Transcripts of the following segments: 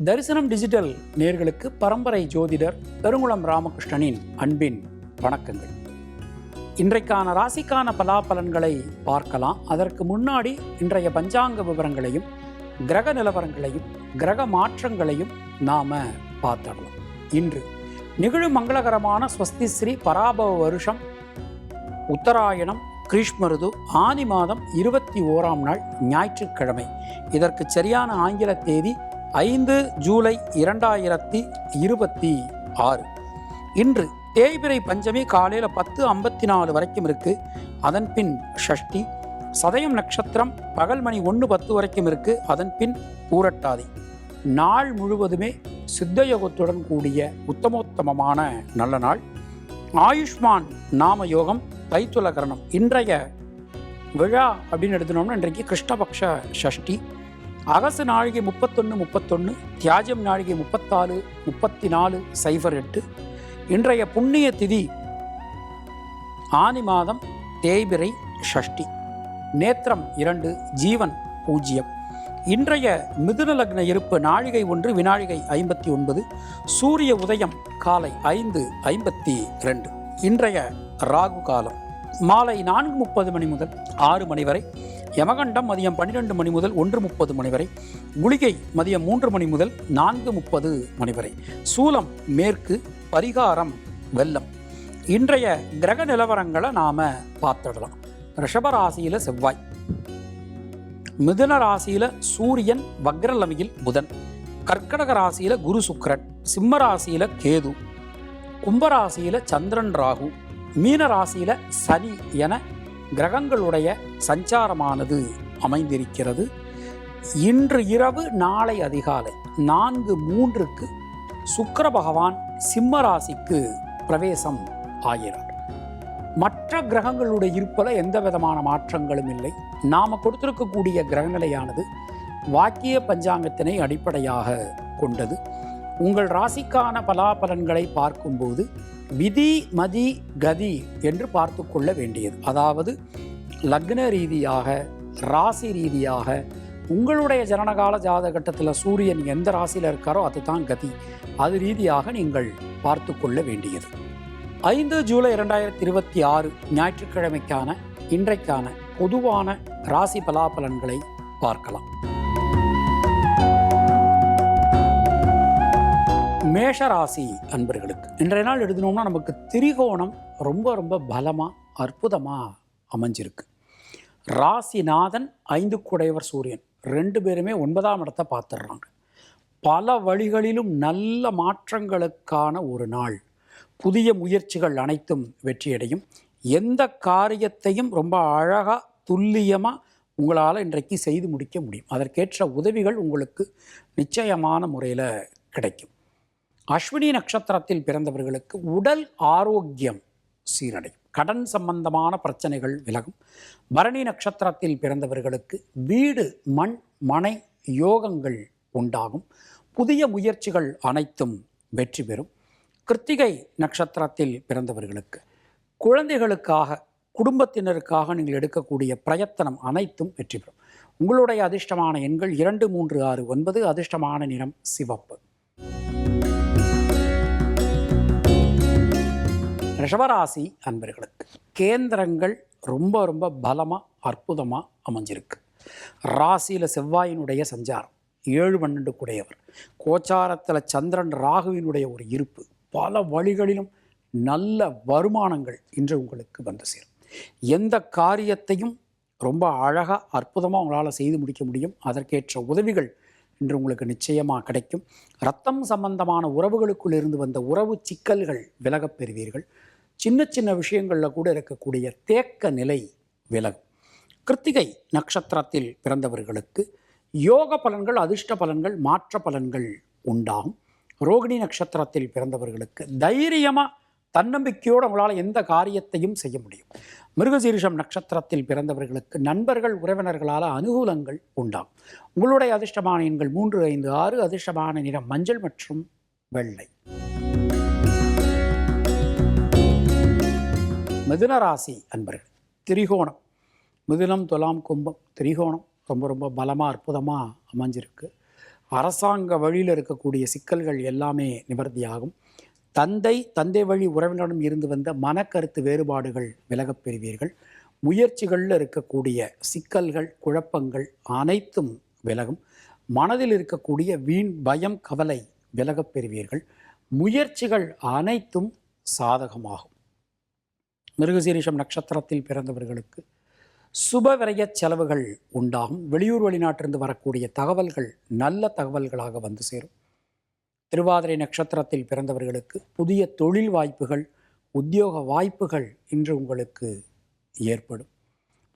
தரிசனம் டிஜிட்டல் நேர்களுக்கு பரம்பரை ஜோதிடர் பெருங்குளம் ராமகிருஷ்ணனின் அன்பின் வணக்கங்கள். இன்றைக்கான ராசிக்கான பலாபலன்களை பார்க்கலாம். அதற்கு முன்னாடி இன்றைய பஞ்சாங்க விவரங்களையும் கிரக நிலவரங்களையும் கிரக மாற்றங்களையும் நாம பார்த்துடலாம். இன்று நிகழும் மங்களகரமான ஸ்வஸ்தி ஸ்ரீ பராபவ வருஷம் உத்தராயணம் கிரீஷ்மருது ஆனி மாதம் 21ஆம் நாள் ஞாயிற்றுக்கிழமை. இதற்கு சரியான ஆங்கில தேதி 5 ஜூலை 2026. இன்று தேய்பிறை பஞ்சமி காலையில் 10:54 வரைக்கும் இருக்கு. அதன் பின் ஷஷ்டி. சதயம் நட்சத்திரம் பகல் மணி 1:10 வரைக்கும் இருக்கு. அதன் பின் பூரட்டாதி. நாள் முழுவதுமே சித்தயோகத்துடன் கூடிய உத்தமோத்தமமான நல்ல நாள். ஆயுஷ்மான் நாம யோகம் தைத்துலகரணம். இன்றைய விழா அப்படின்னு எடுத்துனோம்னா இன்றைக்கு கிருஷ்ணபக்ஷ ஷஷ்டி. அகசு நாழிகை 31:31, தியாஜம் நாழிகை 34:08. இன்றைய புண்ணிய திதி ஆனி மாதம் தேய்பிறை ஷஷ்டி. நேத்திரம் 2, ஜீவன் 0. இன்றைய மிதுன லக்ன இருப்பு நாழிகை 1 வினாழிகை 59. சூரிய உதயம் காலை 5:52. இன்றைய ராகு காலம் மாலை 4:30 மணி முதல் 6 மணி வரை. யமகண்டம் மதியம் 12 மணி முதல் 1:30 மணி வரை. குளிகை மதியம் 3 மணி முதல் 4:30 மணி வரை. சூலம் மேற்கு. பரிகாரம் வெள்ளம். இன்றைய கிரக நிலவரங்களை நாம பார்த்துடலாம். ரிஷபராசியில செவ்வாய், மிதுன ராசியில சூரியன் வக்ரலமியில் புதன், கர்க்கடக ராசியில குரு சுக்கிரன், சிம்ம ராசியில கேது, கும்பராசியில சந்திரன் ராகு, மீன ராசியில சனி என கிரகங்களுடைய சஞ்சாரமானது அமைந்திருக்கிறது. இன்று இரவு நாளை அதிகாலை 4:03 சுக்கிர பகவான் சிம்ம ராசிக்கு பிரவேசம் ஆகிறார். மற்ற கிரகங்களுடைய இருப்பல எந்த விதமான மாற்றங்களும் இல்லை. நாம கொடுத்திருக்கக்கூடிய கிரகநிலையானது வாக்கிய பஞ்சாங்கத்தினை அடிப்படையாக கொண்டது. உங்கள் ராசிக்கான பலாபலன்களை பார்க்கும்போது விதி மதி கதி என்று பார்த்து கொள்ள வேண்டியது. அதாவது லக்ன ரீதியாக ராசி ரீதியாக உங்களுடைய ஜனனகால ஜாதகட்டத்தில் சூரியன் எந்த ராசியில் இருக்காரோ அதுதான் கதி. அது ரீதியாக நீங்கள் பார்த்து கொள்ள வேண்டியது. 5 ஜூலை 2026 ஞாயிற்றுக்கிழமைக்கான இன்றைக்கான பொதுவான ராசி பலாபலன்களை பார்க்கலாம். மேஷராசி அன்பர்களுக்கு இன்றைய நாள் எழுதினோம்னா நமக்கு திரிகோணம் ரொம்ப ரொம்ப பலமாக அற்புதமாக அமைஞ்சிருக்கு. ராசிநாதன் 5 குடையவர் சூரியன் 2 பேருமே 9ஆம் இடத்தை பார்த்துடுறாங்க. பல வழிகளிலும் நல்ல மாற்றங்களுக்கான ஒரு நாள். புதிய முயற்சிகள் அனைத்தும் வெற்றியடையும். எந்த காரியத்தையும் ரொம்ப அழகாக துல்லியமாக உங்களால் இன்றைக்கு செய்து முடிக்க முடியும். அதற்கேற்ற உதவிகள் உங்களுக்கு நிச்சயமான முறையில் கிடைக்கும். அஸ்வினி நட்சத்திரத்தில் பிறந்தவர்களுக்கு உடல் ஆரோக்கியம் சீரடையும். கடன் சம்பந்தமான பிரச்சனைகள் விலகும். பரணி நட்சத்திரத்தில் பிறந்தவர்களுக்கு வீடு மண் மனை யோகங்கள் உண்டாகும். புதிய முயற்சிகள் அனைத்தும் வெற்றி பெறும். கிருத்திகை நட்சத்திரத்தில் பிறந்தவர்களுக்கு குழந்தைகளுக்காக குடும்பத்தினருக்காக நீங்கள் எடுக்கக்கூடிய பிரயத்தனம் அனைத்தும் வெற்றி பெறும். உங்களுடைய அதிர்ஷ்டமான எண்கள் 2, 3, 6, 9. அதிர்ஷ்டமான நிறம் சிவப்பு. ரிஷபராசி அன்பர்களுக்கு கேந்திரங்கள் ரொம்ப ரொம்ப பலமாக அற்புதமாக அமைஞ்சிருக்கு. ராசியில் செவ்வாயினுடைய சஞ்சாரம் 7, 12 குடையவர். கோச்சாரத்தில் சந்திரன் ராகுவினுடைய ஒரு இருப்பு. பல வழிகளிலும் நல்ல வருமானங்கள் இன்று உங்களுக்கு வந்து சேரும். எந்த காரியத்தையும் ரொம்ப அழகாக அற்புதமாக உங்களால் செய்து முடிக்க முடியும். அதற்கேற்ற உதவிகள் இன்று உங்களுக்கு நிச்சயமாக கிடைக்கும். இரத்தம் சம்பந்தமான உறவுகளுக்குள் இருந்து வந்த உறவு சிக்கல்கள் விலகப் பெறுவீர்கள். சின்ன சின்ன விஷயங்களில் கூட இருக்கக்கூடிய தேக்க நிலை விலகும். கிருத்திகை நட்சத்திரத்தில் பிறந்தவர்களுக்கு யோக பலன்கள் அதிர்ஷ்ட பலன்கள் மாற்ற பலன்கள் உண்டாகும். ரோகிணி நட்சத்திரத்தில் பிறந்தவர்களுக்கு தைரியமாக தன்னம்பிக்கையோடு உங்களால் எந்த காரியத்தையும் செய்ய முடியும். மிருகசீரிஷம் நட்சத்திரத்தில் பிறந்தவர்களுக்கு நண்பர்கள் உறவினர்களால் அனுகூலங்கள் உண்டாகும். உங்களுடைய அதிர்ஷ்டமான எண்கள் 3, 5, 6. அதிர்ஷ்டமான நிறம் மஞ்சள் மற்றும் வெள்ளை. மிதுன ராசி அன்பர்கள் திரிகோணம் மிதுனம் துலாம் கும்பம் திரிகோணம் ரொம்ப ரொம்ப பலமாக அற்புதமாக அமைஞ்சிருக்கு. அரசாங்க வழியில் இருக்கக்கூடிய சிக்கல்கள் எல்லாமே நிவர்த்தியாகும். தந்தை வழி உறவினரிடம் இருந்து வந்த மனக்கருத்து வேறுபாடுகள் விலகப் பெறுவீர்கள். முயற்சிகளில் இருக்கக்கூடிய சிக்கல்கள் குழப்பங்கள் அனைத்தும் விலகும். மனதில் இருக்கக்கூடிய வீண் பயம் கவலை விலகப் பெறுவீர்கள். முயற்சிகள் அனைத்தும் சாதகமாகும். மிருகசீரிஷம் நட்சத்திரத்தில் பிறந்தவர்களுக்கு சுப விரய செலவுகள் உண்டாகும். வெளியூர் வெளிநாட்டிலிருந்து வரக்கூடிய தகவல்கள் நல்ல தகவல்களாக வந்து சேரும். திருவாதிரை நட்சத்திரத்தில் பிறந்தவர்களுக்கு புதிய தொழில் வாய்ப்புகள் உத்தியோக வாய்ப்புகள் இன்று உங்களுக்கு ஏற்படும்.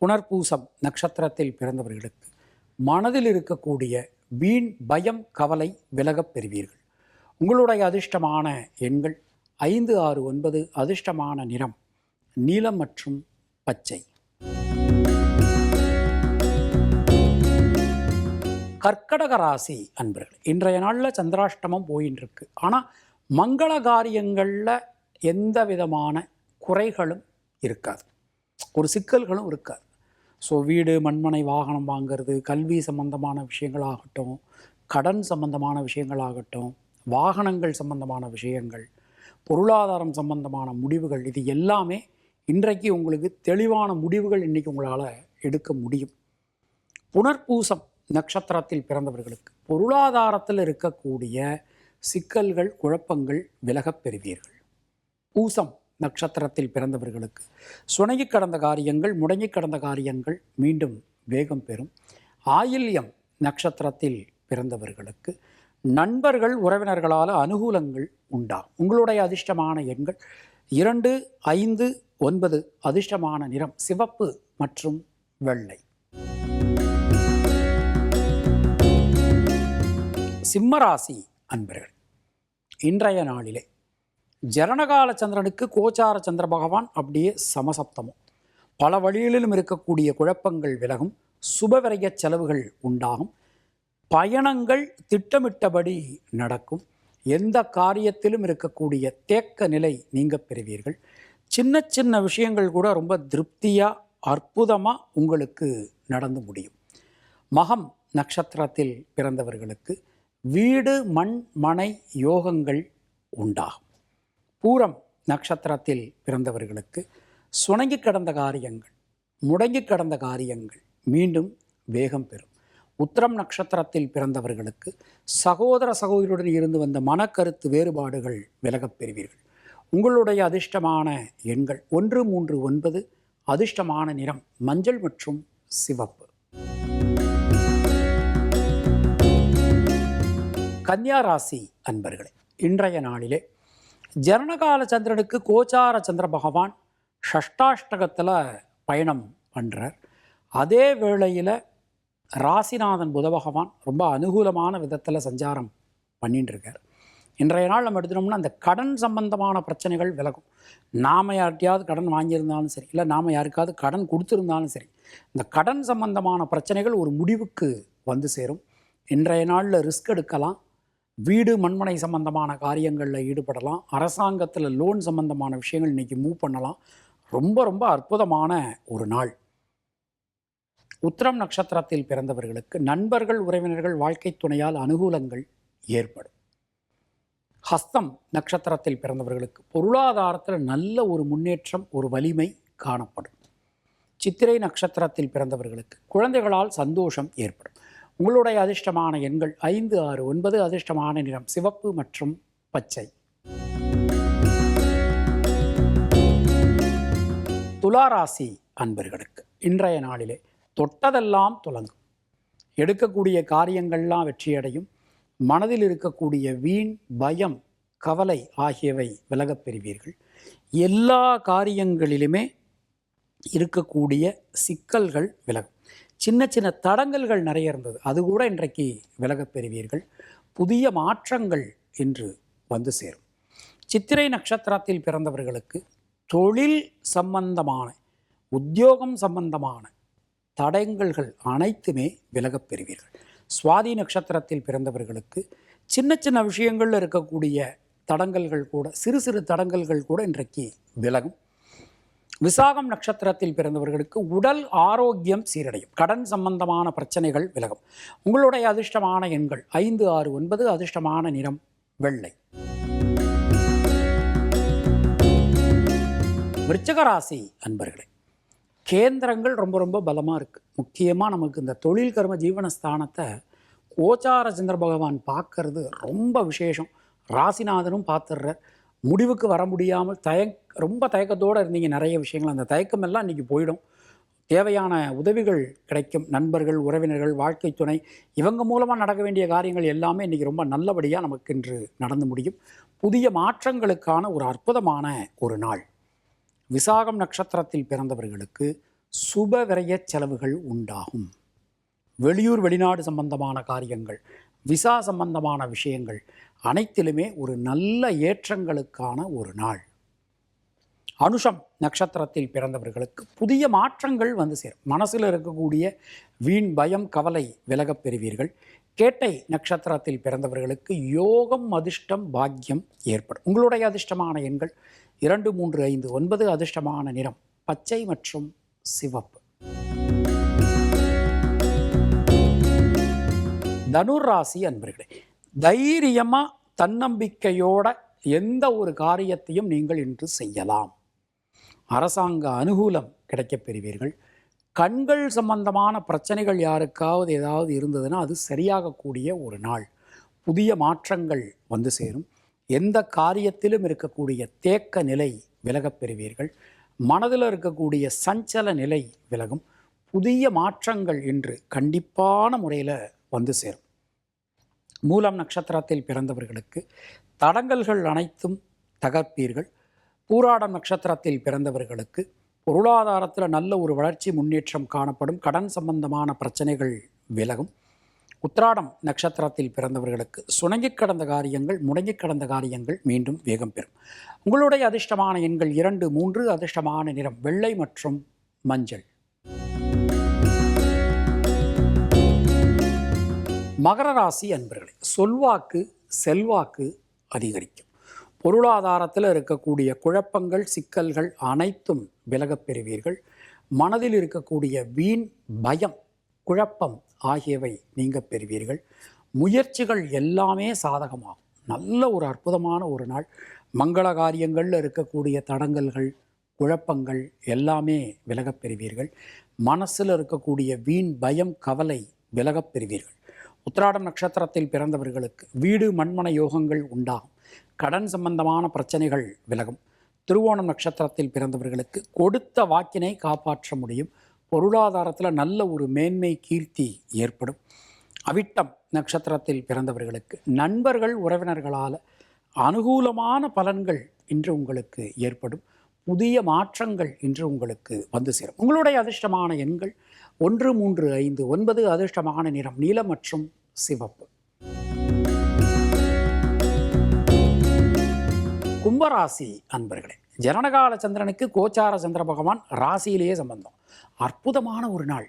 புனர்பூசம் நட்சத்திரத்தில் பிறந்தவர்களுக்கு மனதில் இருக்கக்கூடிய வீண் பயம் கவலை விலகப் பெறுவீர்கள். உங்களுடைய அதிர்ஷ்டமான எண்கள் 5, 6, 9. அதிர்ஷ்டமான நிறம் நீலம் மற்றும் பச்சை. கர்க்கடக ராசி அன்பர்கள், இன்றைய நாளில் சந்திராஷ்டமம் போயின்னு இருக்கு. ஆனால் மங்கள காரியங்களில் எந்த விதமான குறைகளும் இருக்காது, ஒரு சிக்கல்களும் இருக்காது. ஸோ வீடு மண்மனை வாகனம் வாங்கிறது, கல்வி சம்பந்தமான விஷயங்களாகட்டும், கடன் சம்பந்தமான விஷயங்களாகட்டும், வாகனங்கள் சம்பந்தமான விஷயங்கள், பொருளாதாரம் சம்பந்தமான முடிவுகள், இது எல்லாமே இன்றைக்கு உங்களுக்கு தெளிவான முடிவுகள் இன்றைக்கி உங்களால் எடுக்க முடியும். புனர்பூசம் நட்சத்திரத்தில் பிறந்தவர்களுக்கு பொருளாதாரத்தில் இருக்கக்கூடிய சிக்கல்கள் குழப்பங்கள் விலகப் பெறுவீர்கள். பூசம் நட்சத்திரத்தில் பிறந்தவர்களுக்கு சுணங்கி கடந்த காரியங்கள் முடங்கி கடந்த காரியங்கள் மீண்டும் வேகம் பெறும். ஆயில்யம் நட்சத்திரத்தில் பிறந்தவர்களுக்கு நண்பர்கள் உறவினர்களால் அனுகூலங்கள் உண்டாகும். உங்களுடைய அதிர்ஷ்டமான எண்கள் 2, 5, 9. அதிர்ஷ்டமான நிறம் சிவப்பு மற்றும் வெள்ளை. சிம்மராசி அன்பர்கள், இன்றைய நாளிலே ஜனனகால சந்திரனுக்கு கோச்சார சந்திர பகவான் அப்படியே சமசப்தமும். பல வழிகளிலும் இருக்கக்கூடிய குழப்பங்கள் விலகும். சுபவிரய செலவுகள் உண்டாகும். பயணங்கள் திட்டமிட்டபடி நடக்கும். எந்த காரியத்திலும் இருக்கக்கூடிய தேக்க நிலை நீங்க பெறுவீர்கள். சின்ன சின்ன விஷயங்கள் கூட ரொம்ப திருப்தியாக அற்புதமாக உங்களுக்கு நடந்து முடியும். மகம் நட்சத்திரத்தில் பிறந்தவர்களுக்கு வீடு மண் மனை யோகங்கள் உண்டாகும். பூரம் நட்சத்திரத்தில் பிறந்தவர்களுக்கு சுணங்கி கடந்த காரியங்கள் முடங்கி கடந்த காரியங்கள் மீண்டும் வேகம் பெறும். உத்திரம் நட்சத்திரத்தில் பிறந்தவர்களுக்கு சகோதர சகோதரியுடன் இருந்து வந்த மனக்கருத்து வேறுபாடுகள் விலகப் பெறுவீர்கள். உங்களுடைய அதிர்ஷ்டமான எண்கள் 1, 3, 9. அதிர்ஷ்டமான நிறம் மஞ்சள் மற்றும் சிவப்பு. கன்னியா ராசி அன்பர்களே, இன்றைய நாளிலே ஜனனகால சந்திரனுக்கு கோச்சார சந்திர பகவான் ஷஷ்டாஷ்டகத்தில் பயணம் பண்ணுறார். அதே வேளையில் ராசிநாதன் புத பகவான் ரொம்ப அனுகூலமான விதத்தில் சஞ்சாரம் பண்ணிட்டு இருக்கார். இன்றைய நாள் நம்ம எடுத்துனோம்னா அந்த கடன் சம்பந்தமான பிரச்சனைகள் விலகும். நாம் யார்கிட்டையாவது கடன் வாங்கியிருந்தாலும் சரி, இல்லை நாம் யாருக்காவது கடன் கொடுத்துருந்தாலும் சரி, இந்த கடன் சம்பந்தமான பிரச்சனைகள் ஒரு முடிவுக்கு வந்து சேரும். இன்றைய நாளில் ரிஸ்க் எடுக்கலாம். வீடு மண்மனை சம்பந்தமான காரியங்களில் ஈடுபடலாம். அரசாங்கத்தில் லோன் சம்பந்தமான விஷயங்கள் இன்றைக்கி மூவ் பண்ணலாம். ரொம்ப ரொம்ப அற்புதமான ஒரு நாள். உத்திரம் நட்சத்திரத்தில் பிறந்தவர்களுக்கு நண்பர்கள் உறவினர்கள் வாழ்க்கை துணையால் அனுகூலங்கள் ஏற்படும். ஹஸ்தம் நட்சத்திரத்தில் பிறந்தவர்களுக்கு பொருளாதாரத்தில் நல்ல ஒரு முன்னேற்றம் ஒரு வலிமை காணப்படும். சித்திரை நட்சத்திரத்தில் பிறந்தவர்களுக்கு குழந்தைகளால் சந்தோஷம் ஏற்படும். உங்களுடைய அதிர்ஷ்டமான எண்கள் 5, 6, 9. அதிர்ஷ்டமான நிறம் சிவப்பு மற்றும் பச்சை. துளாராசி அன்பர்களுக்கு இன்றைய நாளிலே தொட்டதெல்லாம் துலங்கும். எடுக்கக்கூடிய காரியங்கள்லாம் வெற்றியடையும். மனதில் இருக்கக்கூடிய வீண் பயம் கவலை ஆகியவை விலகப் பெறுவீர்கள். எல்லா காரியங்களிலுமே இருக்கக்கூடிய சிக்கல்கள் விலகும். சின்ன சின்ன தடங்கல்கள் நிறைய இருந்தது, அது கூட இன்றைக்கு விலகப் பெறுவீர்கள். புதிய மாற்றங்கள் இன்று வந்து சேரும். சித்திரை நட்சத்திரத்தில் பிறந்தவர்களுக்கு தொழில் சம்பந்தமான உத்தியோகம் சம்பந்தமான தடங்கல்கள் அனைத்துமே விலகப் பெறுவீர்கள். சுவாதி நட்சத்திரத்தில் பிறந்தவர்களுக்கு சின்ன சின்ன விஷயங்களில் இருக்கக்கூடிய தடங்கல்கள் கூட சிறு சிறு தடங்கல்கள் கூட இன்றைக்கு விலகும். விசாகம் நட்சத்திரத்தில் பிறந்தவர்களுக்கு உடல் ஆரோக்கியம் சீரடையும். கடன் சம்பந்தமான பிரச்சனைகள் விலகும். உங்களுடைய அதிர்ஷ்டமான எண்கள் 5, 6, 9. அதிர்ஷ்டமான நிறம் வெள்ளை. விருச்சிக ராசி அன்பர்களே, கேந்திரங்கள் ரொம்ப ரொம்ப பலமாக இருக்குது. முக்கியமாக நமக்கு இந்த தொழில் கர்ம ஜீவனஸ்தானத்தை கோச்சார சந்திர பகவான் பார்க்கறது ரொம்ப விசேஷம். ராசிநாதனும் பார்த்துடுறார். முடிவுக்கு வர முடியாமல் ரொம்ப தயக்கத்தோடு இருந்தீங்க நிறைய விஷயங்கள், அந்த தயக்கமெல்லாம் இன்றைக்கி போயிடும். தேவையான உதவிகள் கிடைக்கும். நண்பர்கள், உறவினர்கள், வாழ்க்கை துணை இவங்க மூலமாக நடக்க வேண்டிய காரியங்கள் எல்லாமே இன்றைக்கி ரொம்ப நல்லபடியாக நமக்கு இன்று நடந்து முடியும். புதிய மாற்றங்களுக்கான ஒரு அற்புதமான ஒரு நாள். விசாகம் நட்சத்திரத்தில் பிறந்தவர்களுக்கு சுப விரய செலவுகள் உண்டாகும். வெளியூர் வெளிநாடு சம்பந்தமான காரியங்கள், விசா சம்பந்தமான விஷயங்கள் அனைத்திலுமே ஒரு நல்ல ஏற்றங்களுக்கான ஒரு நாள். அனுஷம் நட்சத்திரத்தில் பிறந்தவர்களுக்கு புதிய மாற்றங்கள் வந்து சேரும். மனசில் இருக்கக்கூடிய வீண் பயம் கவலை விலகப் பெறுவீர்கள். கேட்டை நட்சத்திரத்தில் பிறந்தவர்களுக்கு யோகம் அதிர்ஷ்டம் பாக்கியம் ஏற்படும். உங்களுடைய அதிர்ஷ்டமான எண்கள் 2, 3, 5, 9. அதிர்ஷ்டமான நிறம் பச்சை மற்றும் சிவப்பு. தனுர் ராசி அன்பர்களே, தைரியமாக தன்னம்பிக்கையோட எந்த ஒரு காரியத்தையும் நீங்கள் இன்று செய்யலாம். அரசாங்க அனுகூலம் கிடைக்கப் பெறுவீர்கள். கண்கள் சம்பந்தமான பிரச்சனைகள் யாருக்காவது ஏதாவது இருந்ததுன்னா அது சரியாகக்கூடிய ஒரு நாள். புதிய மாற்றங்கள் வந்து சேரும். எந்த காரியத்திலும் இருக்கக்கூடிய தேக்க நிலை விலகப் பெறுவீர்கள். மனதில் இருக்கக்கூடிய சஞ்சல நிலை விலகும். புதிய மாற்றங்கள் இன்று கண்டிப்பான முறையில் வந்து சேரும். மூலம் நட்சத்திரத்தில் பிறந்தவர்களுக்கு தடங்கல்கள் அனைத்தும் தகர்ப்பீர்கள். பூராடம் நட்சத்திரத்தில் பிறந்தவர்களுக்கு பொருளாதாரத்தில் நல்ல ஒரு வளர்ச்சி முன்னேற்றம் காணப்படும். கடன் சம்பந்தமான பிரச்சனைகள் விலகும். உத்திராடம் நட்சத்திரத்தில் பிறந்தவர்களுக்கு சுணங்கி கடந்த காரியங்கள், முடங்கி கடந்த காரியங்கள் மீண்டும் வேகம் பெறும். உங்களுடைய அதிர்ஷ்டமான எண்கள் 2, 3. அதிர்ஷ்டமான நிறம் வெள்ளை மற்றும் மஞ்சள். மகர ராசி அன்பர்களே, சொல்வாக்கு செல்வாக்கு அதிகரிக்கும். பொருளாதாரத்தில் இருக்கக்கூடிய குழப்பங்கள் சிக்கல்கள் அனைத்தும் விலகப் பெறுவீர்கள். மனதில் இருக்கக்கூடிய வீண் பயம் குழப்பம் ஆகியவை நீங்க பெறுவீர்கள். முயற்சிகள் எல்லாமே சாதகமாகும். நல்ல ஒரு அற்புதமான ஒரு நாள். மங்கள காரியங்களில் இருக்கக்கூடிய தடங்கல்கள் குழப்பங்கள் எல்லாமே விலகப் பெறுவீர்கள். மனசில் இருக்கக்கூடிய வீண் பயம் கவலை விலகப் பெறுவீர்கள். உத்திராடம் நட்சத்திரத்தில் பிறந்தவர்களுக்கு வீடு மண்மனை யோகங்கள் உண்டாகும். கடன் சம்பந்தமான பிரச்சனைகள் விலகும். திருவோணம் நட்சத்திரத்தில் பிறந்தவர்களுக்கு கொடுத்த வாக்கினை காப்பாற்ற முடியும். பொருளாதாரத்தில் நல்ல ஒரு மேன்மை கீர்த்தி ஏற்படும். அவிட்டம் நட்சத்திரத்தில் பிறந்தவர்களுக்கு நண்பர்கள் உறவினர்களால் அனுகூலமான பலன்கள் இன்று உங்களுக்கு ஏற்படும். புதிய மாற்றங்கள் இன்று உங்களுக்கு வந்து சேரும். உங்களுடைய அதிர்ஷ்டமான எண்கள் 1, 3, 5, 9. அதிர்ஷ்டமான நிறம் நீலம் மற்றும் சிவப்பு. கும்பராசி அன்பர்களே, ஜனனகால சந்திரனுக்கு கோச்சார சந்திர பகவான் ராசியிலேயே சம்பந்தம். அற்புதமான ஒரு நாள்.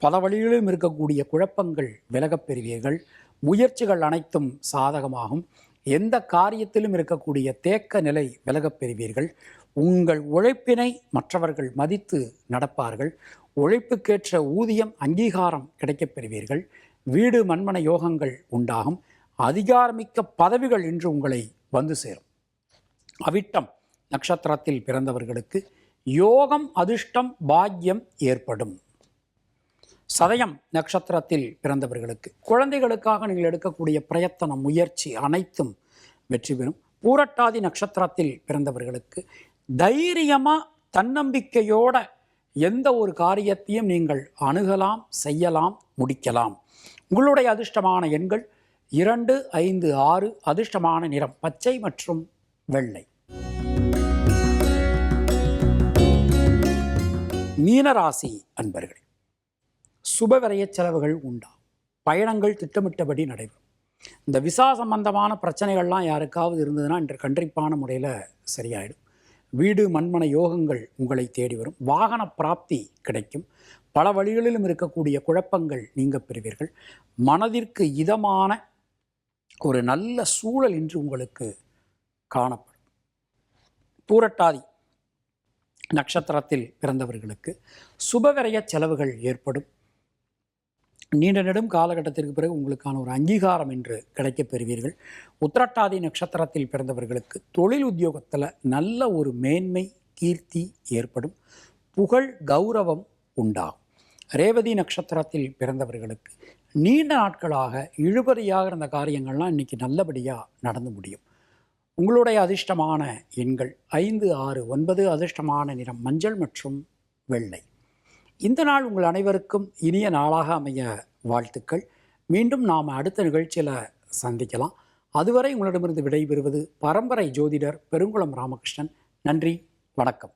பல வழிகளிலும் இருக்கக்கூடிய குழப்பங்கள் விலகப் பெறுவீர்கள். முயற்சிகள் அனைத்தும் சாதகமாகும். எந்த காரியத்திலும் இருக்கக்கூடிய தேக்க நிலை விலகப் பெறுவீர்கள். உங்கள் உழைப்பினை மற்றவர்கள் மதித்து நடப்பார்கள். உழைப்புக்கேற்ற ஊதியம் அங்கீகாரம் கிடைக்கப் பெறுவீர்கள். வீடு மண்மனை யோகங்கள் உண்டாகும். அதிகாரமிக்க பதவிகள் இன்று உங்களை வந்து சேரும். அவிட்டம் நட்சத்திரத்தில் பிறந்தவர்களுக்கு யோகம் அதிர்ஷ்டம் பாக்கியம் ஏற்படும். சதயம் நட்சத்திரத்தில் பிறந்தவர்களுக்கு குழந்தைகளுக்காக நீங்கள் எடுக்கக்கூடிய பிரயத்தனம் முயற்சி அனைத்தும் வெற்றி பெறும். பூரட்டாதி நட்சத்திரத்தில் பிறந்தவர்களுக்கு தைரியமாக தன்னம்பிக்கையோட எந்த ஒரு காரியத்தையும் நீங்கள் அணுகலாம், செய்யலாம், முடிக்கலாம். உங்களுடைய அதிர்ஷ்டமான எண்கள் 2, 5, 6. அதிர்ஷ்டமான நிறம் பச்சை மற்றும் வெள்ளை. மீனராசி அன்பர்களே, சுபவிரய செலவுகள் உண்டாகும். பயணங்கள் திட்டமிட்டபடி நடைபெறும். இந்த விசா சம்பந்தமான பிரச்சனைகள்லாம் யாருக்காவது இருந்ததுன்னா இன்று கண்டிப்பான முறையில் சரியாயிடும். வீடு மண்மனை யோகங்கள் உங்களை தேடி வரும். வாகன பிராப்தி கிடைக்கும். பல வழிகளிலும் இருக்கக்கூடிய குழப்பங்கள் நீங்க பெறுவீர்கள். மனதிற்கு இதமான ஒரு நல்ல சூழல் இன்று உங்களுக்கு காணப்படும். பூரட்டாதி நட்சத்திரத்தில் பிறந்தவர்களுக்கு சுபவிரய செலவுகள் ஏற்படும். நீண்ட நெடும் காலகட்டத்திற்கு பிறகு உங்களுக்கான ஒரு அங்கீகாரம் என்று கிடைக்கப் பெறுவீர்கள். உத்திரட்டாதி நட்சத்திரத்தில் பிறந்தவர்களுக்கு தொழில் உத்தியோகத்தில் நல்ல ஒரு மேன்மை கீர்த்தி ஏற்படும். புகழ் கௌரவம் உண்டாகும். ரேவதி நட்சத்திரத்தில் பிறந்தவர்களுக்கு நீண்ட நாட்களாக இழுபறியாக இருந்த காரியங்கள்லாம் இன்றைக்கி நல்லபடியாக நடந்து முடியும். உங்களுடைய அதிர்ஷ்டமான எண்கள் 5, 6, 9. அதிர்ஷ்டமான நிறம் மஞ்சள் மற்றும் வெள்ளை. இந்த நாள் உங்கள் அனைவருக்கும் இனிய நாளாக அமைய வாழ்த்துக்கள். மீண்டும் நாம் அடுத்த நிகழ்ச்சியில் சந்திக்கலாம். அதுவரை உங்களிடமிருந்து விடைபெறுவது பரம்பரை ஜோதிடர் பெருங்குளம் ராமகிருஷ்ணன். நன்றி, வணக்கம்.